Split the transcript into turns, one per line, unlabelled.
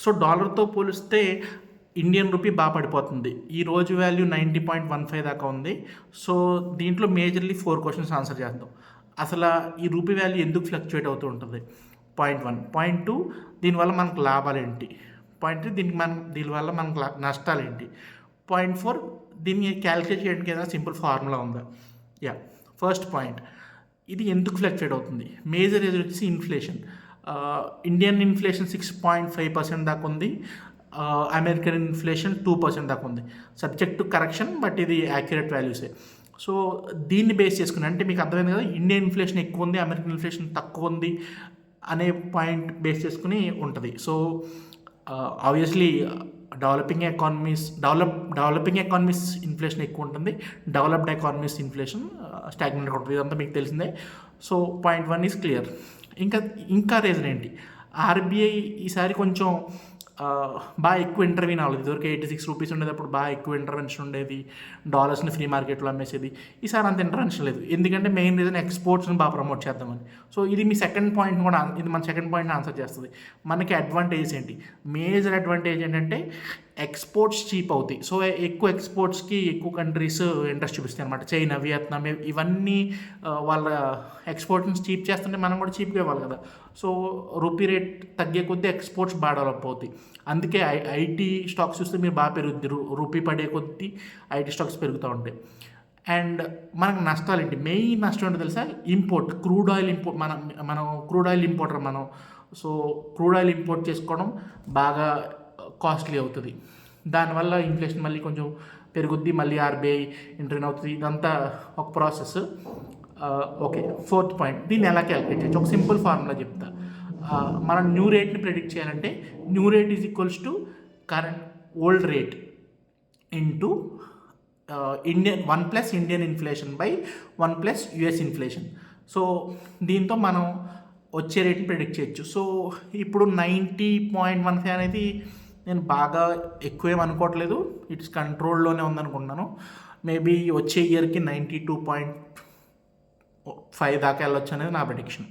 So డాలర్తో పోలిస్తే Indian rupee బాగా పడిపోతుంది. ఈ రోజు వాల్యూ 90.15 దాకా ఉంది. సో దీంట్లో మేజర్లీ 4 క్వశ్చన్స్ ఆన్సర్ చేద్దాం. అసలు ఈ రూపీ వాల్యూ ఎందుకు ఫ్లక్చుయేట్ అవుతూ ఉంటుంది? పాయింట్ 1. పాయింట్ 2, దీనివల్ల మనకు లాభాలు ఏంటి? పాయింట్ 3, దీనివల్ల మనకు నష్టాలు ఏంటి? పాయింట్ 4, దీన్ని క్యాలిక్యులేట్ చేయడానికి ఏదైనా సింపుల్ ఫార్ములా ఉందా? ఫస్ట్ పాయింట్, ఇది ఎందుకు ఫ్లక్చుయేట్ అవుతుంది? మేజర్ రీజన్ వచ్చేసి ఇన్ఫ్లేషన్. ఇండియన్ ఇన్ఫ్లేషన్ 6.5% దాకా ఉంది. అమెరికన్ ఇన్ఫ్లేషన్ 2% దాకా ఉంది. సబ్జెక్ట్ టు కరెక్షన్, బట్ ఇది యాక్యురేట్ వాల్యూసే. సో దీన్ని బేస్ చేసుకుని, అంటే మీకు అర్థమైంది కదా, ఇండియన్ ఇన్ఫ్లేషన్ ఎక్కువ ఉంది, అమెరికన్ ఇన్ఫ్లేషన్ తక్కువ ఉంది అనే పాయింట్ బేస్ చేసుకుని ఉంటుంది. So obviously developing economies inflation ఎక్కువ ఉంటుంది, డెవలప్డ్ ఎకానమీస్ ఇన్ఫ్లేషన్ స్టాగ్నెంట్ ఉంటుంది. ఇదంతా మీకు తెలిసిందే. So point 1 is clear. ఇంకా రీజన్ ఏంటి? ఆర్బీఐ ఈసారి కొంచెం బాగా ఎక్కువ ఇంటర్వ్యూన్ అవ్వలేదు. ఇదివరకు 86 రూపీస్ ఉండేది, అప్పుడు బాగా ఎక్కువ ఇంటర్వెన్షన్ ఉండేది, డాలర్స్ని ఫ్రీ మార్కెట్లో అమ్మేసేది. ఈసారి అంత ఇంటర్వెన్షన్ లేదు, ఎందుకంటే మెయిన్ రీజన్ ఎక్స్పోర్ట్స్ని బాగా ప్రమోట్ చేద్దామని. సో ఇది మీ సెకండ్ పాయింట్ కూడా, ఇది మన సెకండ్ పాయింట్ ఆన్సర్ చేస్తుంది. మనకి అడ్వాంటేజెస్ ఏంటి? మేజర్ అడ్వాంటేజ్ ఏంటంటే ఎక్స్పోర్ట్స్ చీప్ అవుతాయి. సో ఎక్కువ ఎక్స్పోర్ట్స్కి ఎక్కువ కంట్రీస్ ఇంట్రెస్ట్ చూపిస్తాయి అనమాట. చైనా, వియత్నాం, ఇవన్నీ వాళ్ళ ఎక్స్పోర్ట్ని చీప్ చేస్తుంటే మనం కూడా చీప్గా ఇవ్వాలి కదా. సో రూపీ రేట్ తగ్గే కొద్దీ ఎక్స్పోర్ట్స్ బాగా డెవలప్ అవుతాయి. అందుకే ఐటీ స్టాక్స్ చూస్తే మీరు బాగా పెరుగుద్ది. రూపీ పడే కొద్దీ ఐటీ స్టాక్స్ పెరుగుతూ ఉంటాయి. అండ్ మనకు నష్టాలు ఏంటి? మెయిన్ నష్టం ఏంటో తెలుసా? Import, crude oil import. మనం క్రూడ్ ఆయిల్ ఇంపోర్టర్ మనం. సో క్రూడ్ ఆయిల్ ఇంపోర్ట్ చేసుకోవడం బాగా కాస్ట్లీ అవుతుంది. దానివల్ల ఇన్ఫ్లేషన్ మళ్ళీ కొంచెం పెరుగుద్ది, మళ్ళీ ఆర్బీఐ ఇంటర్వ్యూన్ అవుతుంది. ఇదంతా ఒక ప్రాసెస్. ఓకే, ఫోర్త్ పాయింట్, దీన్ని ఎలా క్యాలిక్యులేట్ చేయొచ్చు? ఒక సింపుల్ ఫార్ములా చెప్తా. మనం న్యూ రేట్ని ప్రెడిక్ట్ చేయాలంటే new rate is equals to current old rate into Indian 1 + Indian inflation by 1 + US inflation. So దీంతో మనం వచ్చే రేట్ని ప్రెడిక్ట్ చేయొచ్చు. సో ఇప్పుడు 90.15 అనేది నేను బాగా ఎక్కువేం అనుకోవట్లేదు, ఇట్స్ కంట్రోల్లోనే ఉందనుకుంటున్నాను. మేబీ వచ్చే ఇయర్కి 92.5 దాకా వెళ్ళొచ్చు అనేది నా ప్రెడిక్షన్.